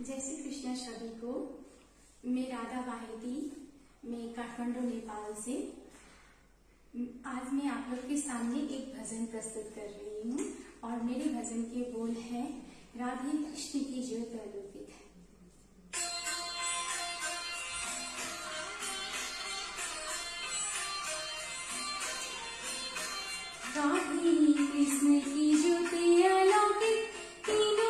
जय श्री कृष्ण सभी को। मैं राधा वाहिदी, मैं काठमांडू नेपाल से। आज मैं आप लोग के सामने एक भजन प्रस्तुत कर रही हूँ और मेरे भजन के बोल हैं, राधे कृष्ण की ज्योत अलौकिक है। राधे कृष्ण की ज्योत अलौकिक तीनों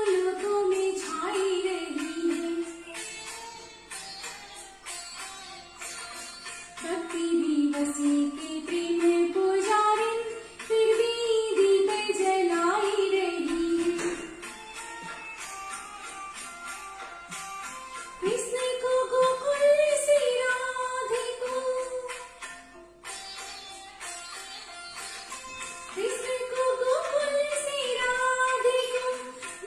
लोकों में छाई रही है। भक्ति भी बसी के प्रेम पुजारी फिर भी दीप जलाई रही है। कृष्ण को गोकुल से राधे को, कृष्ण को गोकुल से राधे को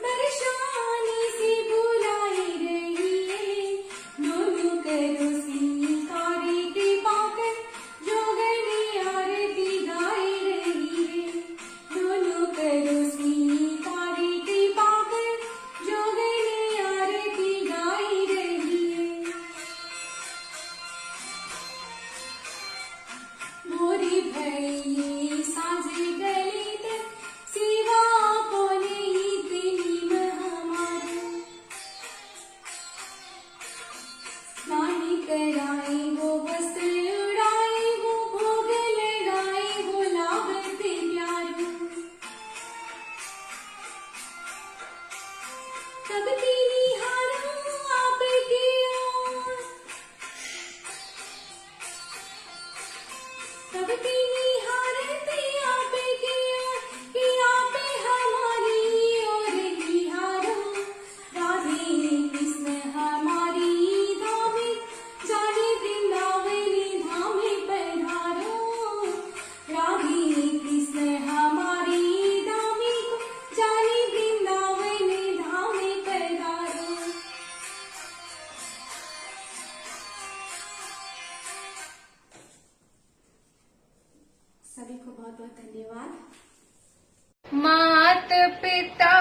बरसाने से बुलाई रही है। दोनों करो सितारे के पाकर जोगनी आरती गाई रही है। दोनों करो सितारे के पाकर जोगनी आरती गाई रही है। मोरी भैये साजे गली तक सेवा कोने इतनी महामारी। स्नान कराए वो वस्त्र उड़ाए वो भोग लगाए वो लावते प्यारो। तब तेरी हारों आपके ओर, तब तेरी हारते आपके ओर कि आप हमारी ओर ही हारो। राधे कृष्ण हमारी धामे जाने वृंदावनी धामे पधारो। राधे कृष्ण हमारी धामे को जाने वृंदावनी धामे पधारो। सभी को बहुत बहुत धन्यवाद। मात पिता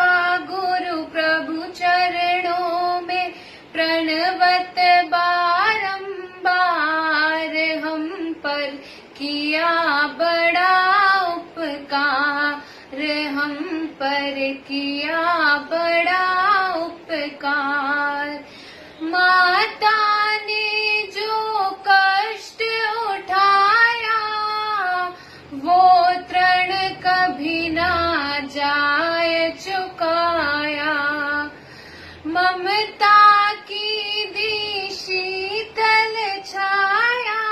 गुरु प्रभु चरणों में प्रणवत बारंबार हम पर किया बड़ा उपकार, हम पर किया बड़ा उपकार। माता ने जो कष्ट उठाया वो तृण कभी ना जाए चुकाया। ममता की दी शीतल छाया,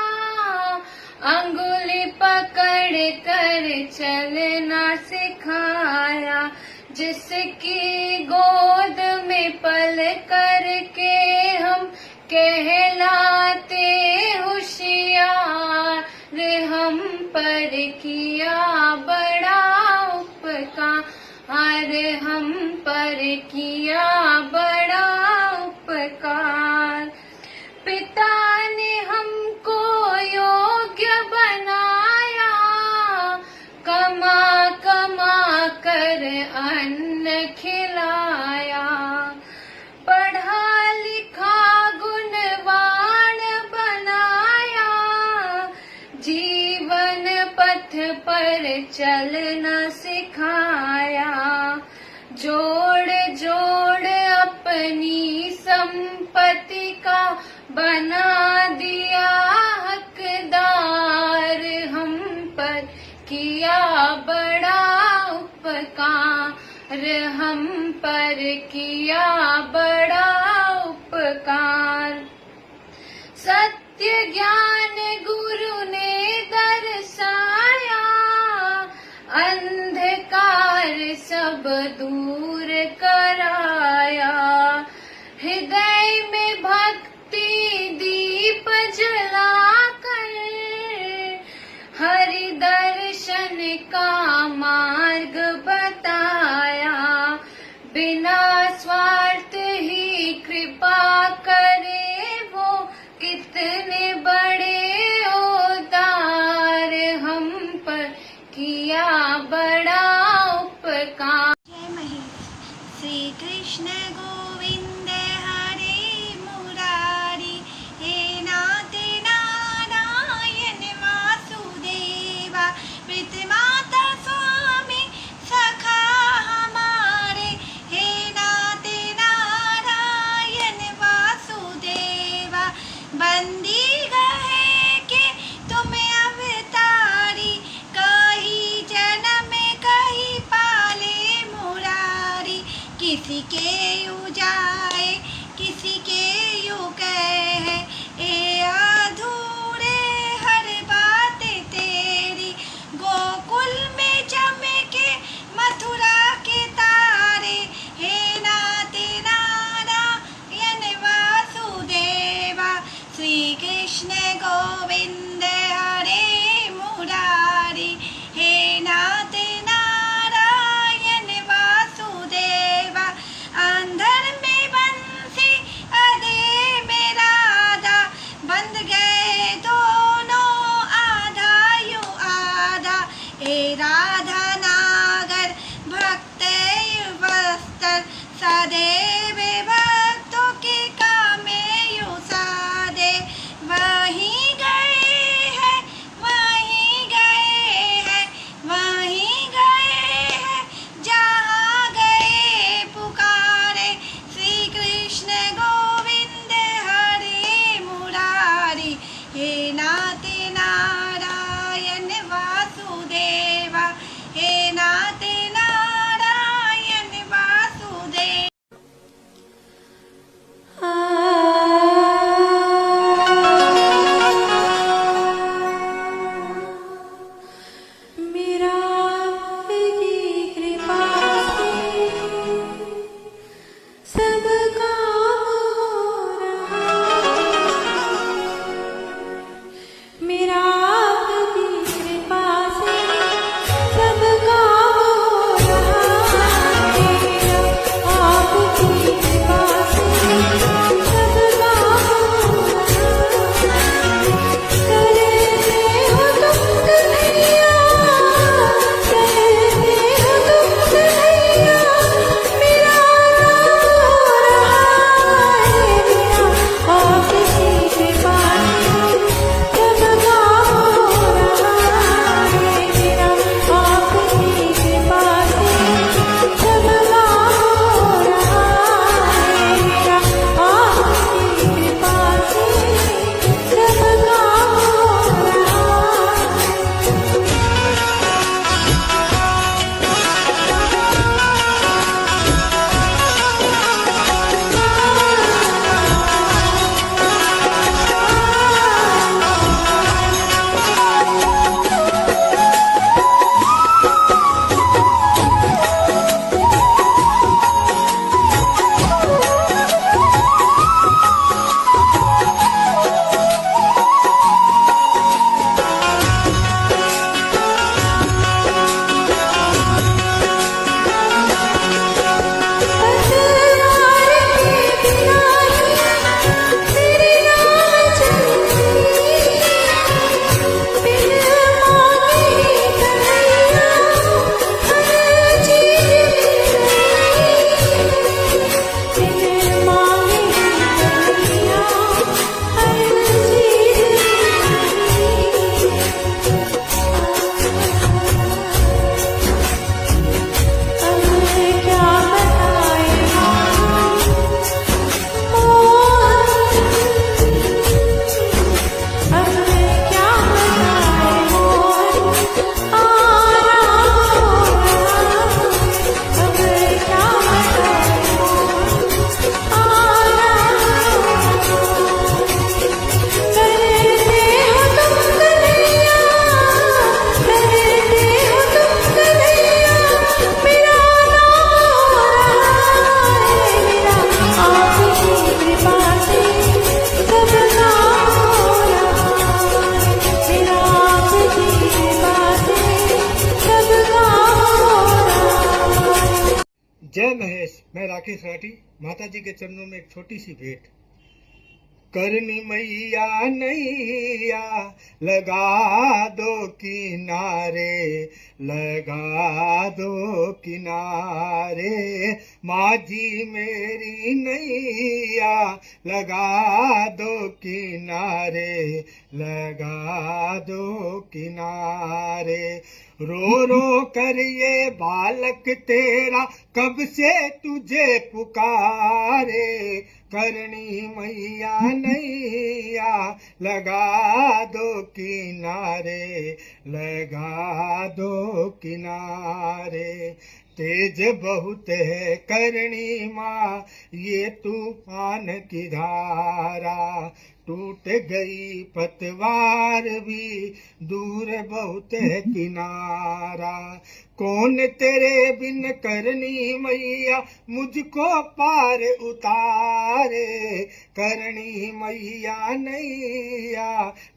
अंगुली पकड़ कर चलना सिखाया। जिसकी गोद में पल करके हम कहलाते होशियार, हम पर किया बड़ा उपकार, हम पर किया बड़ा उपकार। पिता ने हमको योग्य बनाया, कमा कमा कर अन्न खिलाया। पढ़ा लिखा गुणवान बनाया, जीवन पथ पर चलना सिखाया। जोड़ जोड़ अपनी संपत्ति का बना दिया हकदार, हम पर किया बड़ा उपकार, हम पर किया बड़ा उपकार। सत्य ज्ञान गुरु ने दर्शाया, अंधकार सब दूर कराया। हृदय में भक्ति दीप जलाकर हरि दर्शन का मार्ग बताया। बिना स्वार्थ ही कृपा करे वो कितने बड़े उदार, हम पर किया बड़ा उपकार। जय महेश। श्री कृष्ण जाए किसी के यूं कहे ए अधूरे हर बात तेरी गोकुल में चमके मथुरा के तारे हे नाते नारायण वासुदेवा श्री कृष्ण गोविंद हरे मुरारी हे नाते नारायण वासुदेवा अंधर में बंसी अधे में राधा बंध गए दोनों आधा यू आधा ए राधा नागर भक्त वस्त्र सदैव भक्तों के कामे यू सादे वहीं गए हैं वहीं गए हैं वहीं गए हैं जहाँ गए पुकारे श्री कृष्ण गोविंद हरे मुरारी हे नाते नारायण वासुदेवा हे नाते नारायण वासुदेव। मेरा आपकी कृपा से सब काम हो रहा मेरा आपकी कृपा से सब काम हो रहा मेरा आपकी कृपा से सब काम हो रहा करते हो तुम कन्हैया करते हो तुम कन्हैया मेरा नाम हो रहा है मेरा आपकी कृपा से सब काम हो रहा है मेरा आपकी कृपा से सब काम हो रहा है मेरा आपकी कृपा से सब काम हो रहा जय महेश। मैं राकेश राठी। माता जी के चरणों में एक छोटी सी भेंट। करनी मैया नैया लगा दो किनारे, लगा दो किनारे, माझी मेरी नैया लगा दो किनारे, लगा दो किनारे। रो रो कर ये बालक तेरा कब से तुझे पुकारे, करनी मैया नैया लगा दो किनारे, लगा दो किनारे। तेज बहुत है करनी माँ ये तूफान की धारा, टूट गई पतवार भी दूर बहुत है किनारा। कौन तेरे बिन करनी मैया मुझको पार उतारे, करनी मैया नैया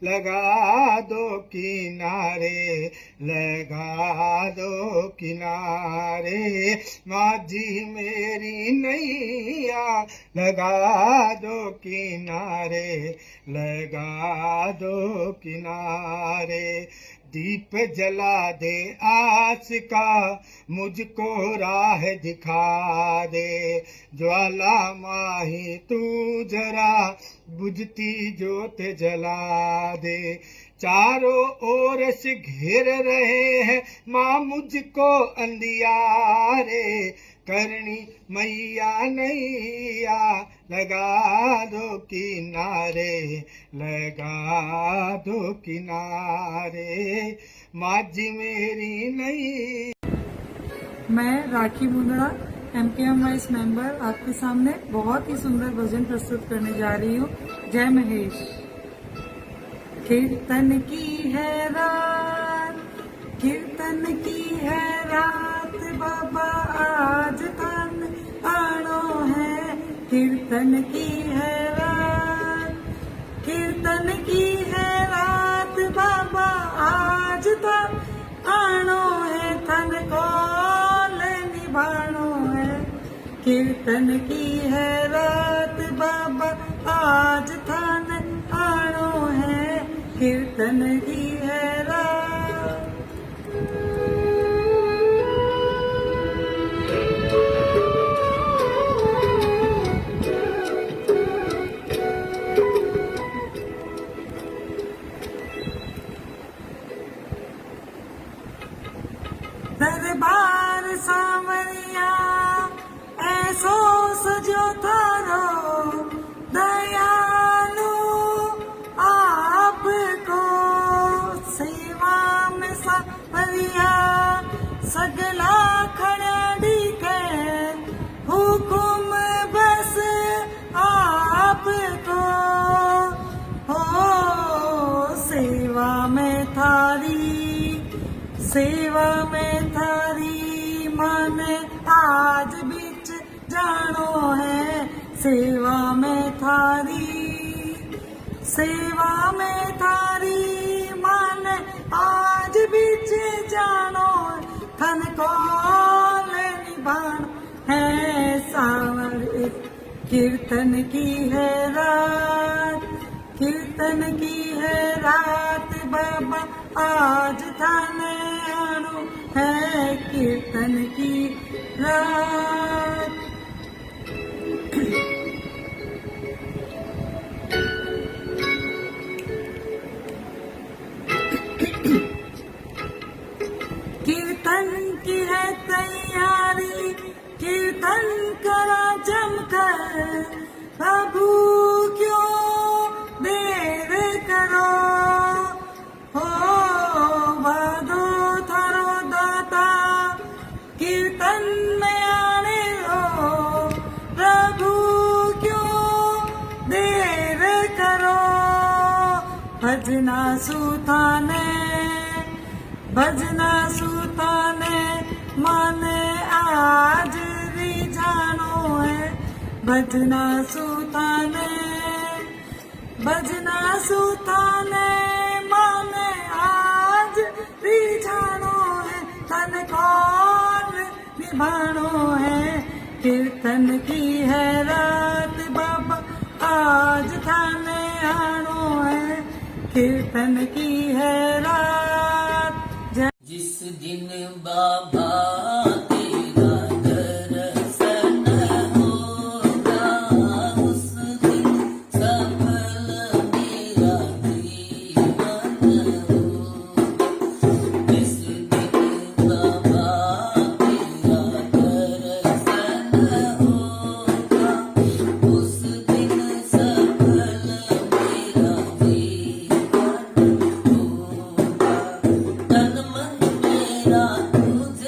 लगा दो किनारे, लगा दो किनारे। माझी मेरी नैया लगा दो किनारे, लगा दो किनारे। दीप जला दे आस का मुझको राह दिखा दे, ज्वाला माही तू जरा बुझती जोत जला दे। चारों ओर से घेर रहे हैं माँ मुझको अंधियारे, करनी मैया नैया लगा दो किनारे, लगा दो किनारे। माझी मेरी नैया। मैं राखी मुंदड़ा MKM वाइस मेंबर आपके सामने बहुत ही सुंदर भजन प्रस्तुत करने जा रही हूँ। जय महेश। कीर्तन की है रात, कीर्तन की है रात, बाबा आज तन आनो है। कीर्तन की है रात, कीर्तन की है रात, बाबा आज तन आनो है। तन कौल निभानो है। कीर्तन की है रात, बाबा आज तन आनो है। कीर्तन की है रात। दरबार सावरिया ऐसो सजो थारो, दयालु आपको सेवा में सावरिया सगला खड़ा दिखे, हुकुम बस आपको हो। सेवा में थारी, सेवा में थारी मन आज बीच जानो है। सेवा में थारी, सेवा में थारी मन आज बीच जानो, थन कौल निभान है सावर। कीर्तन की है रात, कीर्तन की है रात, बाबा आज थाने आनो है। कीर्तन की रात। कीर्तन की है तैयारी, कीर्तन करा जमकर, प्रभु क्यों देर करो। हो वादो थारो दाता, कीर्तन में आने दो, प्रभु क्यों देर करो। भजना सुताने, भजना सुताने माने आज रिझानो है। भजना सुताने, भजना सुताने माने आज रिझानो है। तन कौल निभानो है। कीर्तन की है रात, बाबा आज थाने आनो है। कीर्तन की है रात। जिस दिन बाबा तेरा दर्शन होगा, उस दिन सफल मेरा जीवन होगा। जिस दिन बाबा तेरा दर्शन होगा, उस दिन सफल मेरा जीवन होगा। तन मन मेरा तुझ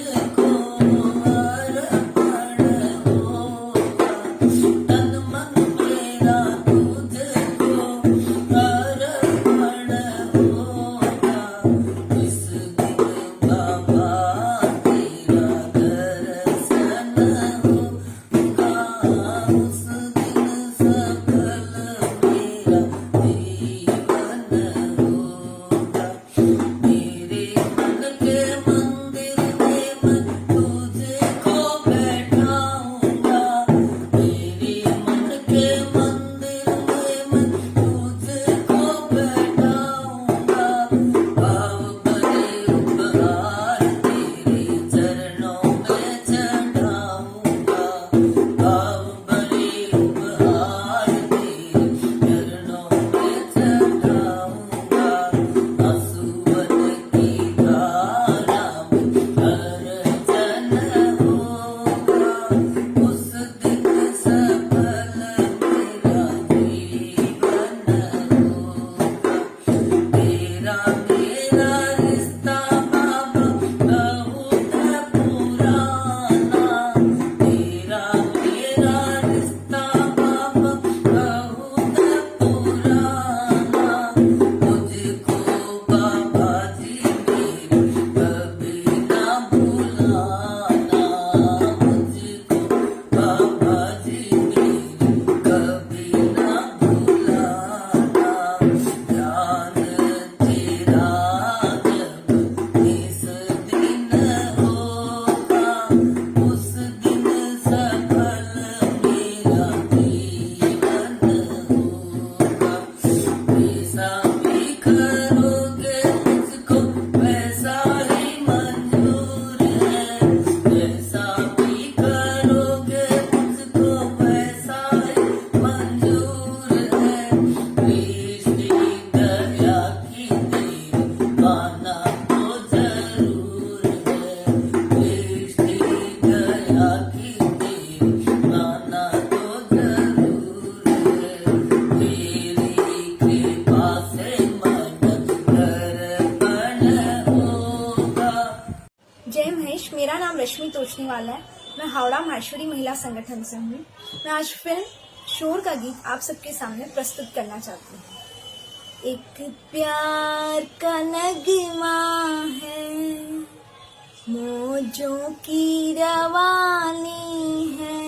वाला है। मैं हावड़ा माहेश्वरी महिला संगठन से हूँ। मैं आज फिल्म शोर का गीत आप सबके सामने प्रस्तुत करना चाहती हूँ। एक प्यार का नगमा है, मौजों की रवानी है,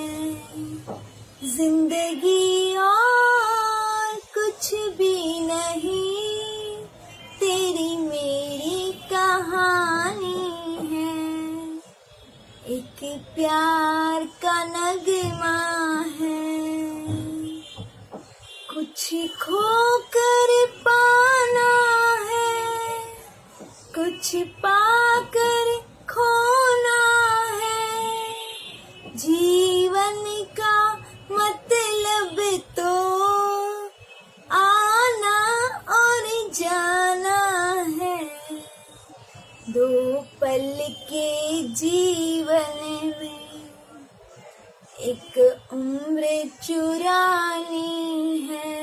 जिंदगी और कुछ भी नहीं, तेरी मेरी कहानी है। एक प्यार का नगमा है, कुछ खोकर पाना है, कुछ पाकर खोना है। जीवन का मतलब तो आना और जाना है। दो पल के जीवन में एक उम्र चुरानी है।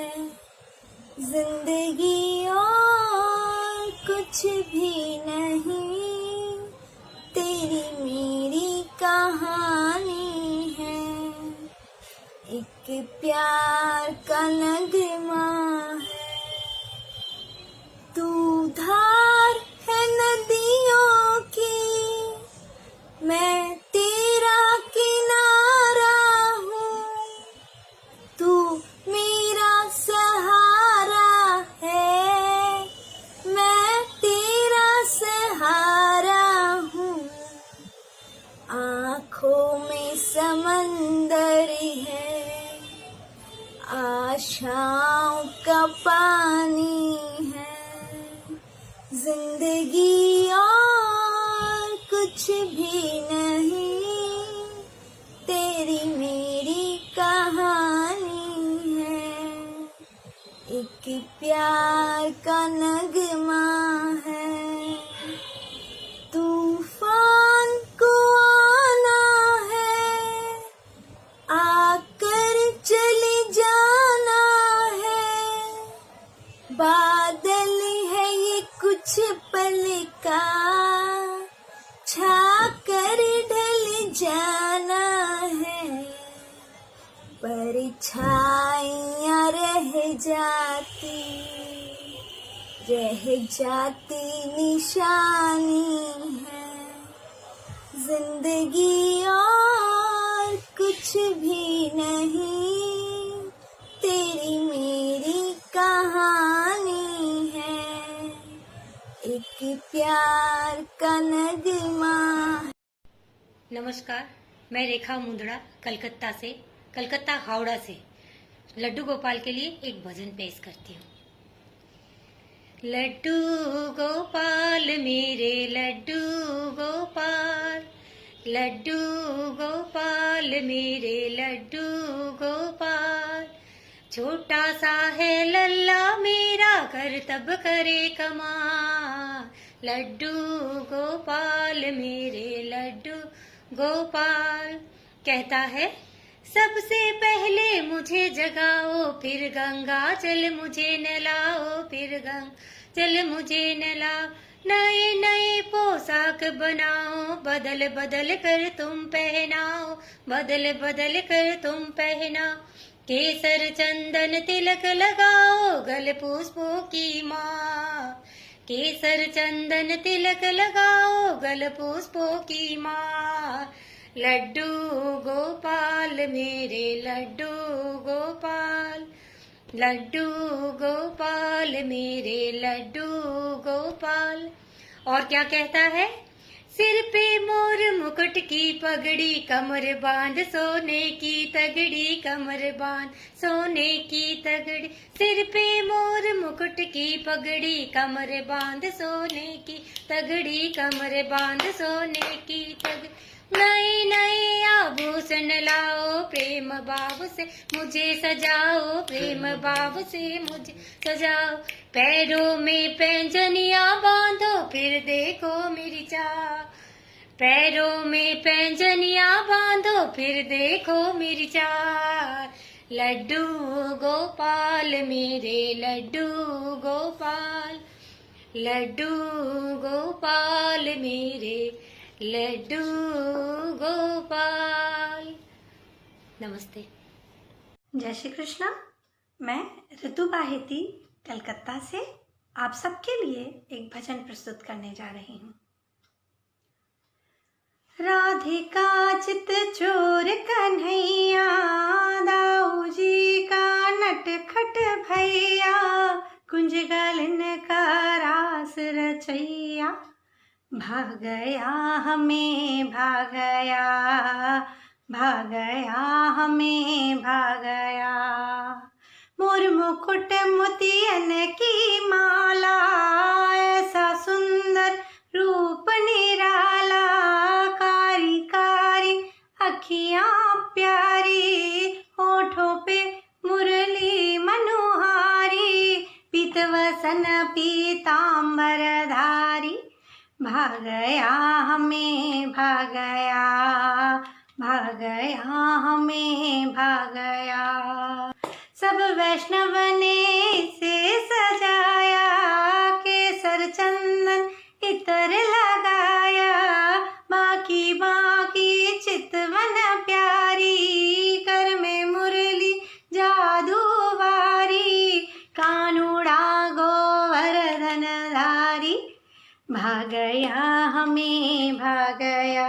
जिंदगी और कुछ भी नहीं, तेरी मेरी कहानी है। एक प्यार का नगमा है, तू धार है नदियों की, मैं तेरा किनारा हूँ। तू मेरा सहारा है, मैं तेरा सहारा हूँ। आँखों में समंदर है, आशाओं का पानी है। जिंदगी और कुछ भी नहीं, तेरी मेरी कहानी है। एक प्यार का नगमा है, तूफान को आना है, आकर चले जाना है। बादल है ये कुछ पल का, छाकर ढल जाना है। परछाइयाँ रह जाती निशानी है। जिंदगी और कुछ भी नहीं, तेरी मेरी कहानी है। एक प्यार का नगमा। नमस्कार, मैं रेखा मुंदड़ा कलकत्ता हावड़ा से लड्डू गोपाल के लिए एक भजन पेश करती हूँ। लड्डू गोपाल मेरे लड्डू गोपाल, लड्डू गोपाल मेरे लड्डू गोपाल। छोटा सा है लल्ला मेरा, कर तब करे कमाल। लड्डू गोपाल मेरे लड्डू गोपाल। कहता है सबसे पहले मुझे जगाओ, फिर गंगा जल मुझे नलाओ, फिर गंगा जल मुझे नलाओ। नए नए पोशाक बनाओ, बदल बदल कर तुम पहनाओ, बदल बदल कर तुम पहनाओ। केसर चंदन तिलक लगाओ, गल पुष्पों की माँ। केसर चंदन तिलक लगाओ, गल पुष्पों की माँ। लड्डू गोपाल मेरे लड्डू गोपाल, लड्डू गोपाल मेरे लड्डू गोपाल। और क्या कहता है? सिर पे मोर मुकुट की पगड़ी, कमर बांध सोने की तगड़ी, कमर बांध सोने की तगड़ी। सिर पे मोर मुकुट की पगड़ी, कमर बांध सोने की तगड़ी, कमर बांध सोने की तगड़ी। नए नए आभूषण लाओ, प्रेम भाव से मुझे सजाओ, प्रेम भाव से मुझे सजाओ। पैरों में पैंजनियां बांधो, फिर देखो मेरी चाह। पैरों में पैंजनियां बांधो, फिर देखो मेरी चाह। लड्डू गोपाल मेरे लड्डू गोपाल, लड्डू गोपाल मेरे लड्डू गोपाल। नमस्ते। जय श्री कृष्णा। मैं ऋतु बाहेती कलकत्ता से आप सबके लिए एक भजन प्रस्तुत करने जा रही हूँ। राधिका चित चोर कन्हैया, दाऊ जी का नटखट भैया, कुंज गलन का रास रचैया, भाग गया हमें भाग गया, भाग गया हमें भाग गया। मोर मुकुट मोतियन की माला, ऐसा सुंदर रूप निराला, कारी कारी अखियां प्यारी, होठों पे मुरली मनोहारी, पीतवसन पीतांबर धारी, भाग गया हमें भाग गया, भाग गया हमें भाग गया। सब वैष्णव ने से सजाया, केसर चंदन इतर लगाया, बाकी बाकी चितवन प्यारी, कर में मुरली जादू वारी, कानूड़ा गोवर्धन धारी, भाग गया हमें भाग गया,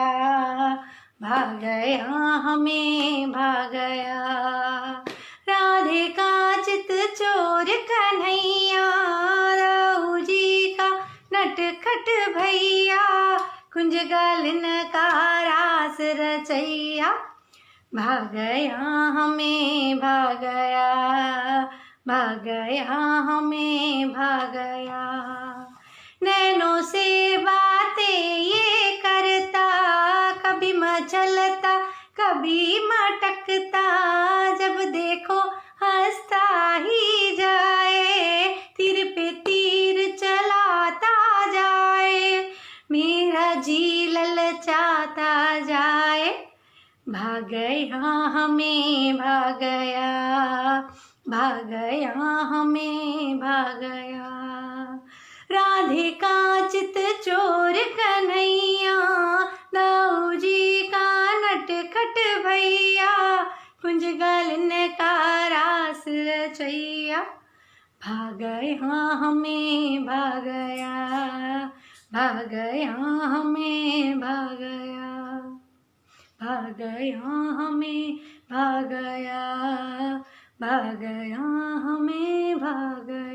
भाग गया हमें भाग गया। राधे का चित चोर कन्हैया, राहु जी का नटखट भैया, कुंज गलन का रास रचैया, भाग गया हमें भाग गया, भाग गया हमें भाग गया। नैनों से बातें ये करता, कभी मचलता कभी मटकता, जब देखो हंसता ही जाए, तीर पे तीर चलाता जाए, मेरा जी ललचाता जाए, भाग गया हमें भाग गया, भाग गया हमें भाग गया। राधे का चित चोर कन्हैया, दाऊ जी का नटखट भैया, कुंज गलन का रास रचैया, भाग गया हमें भाग गया, भाग गया हमें भाग गया, भाग गया हमें भाग गया, भाग गया हमें भाग गया।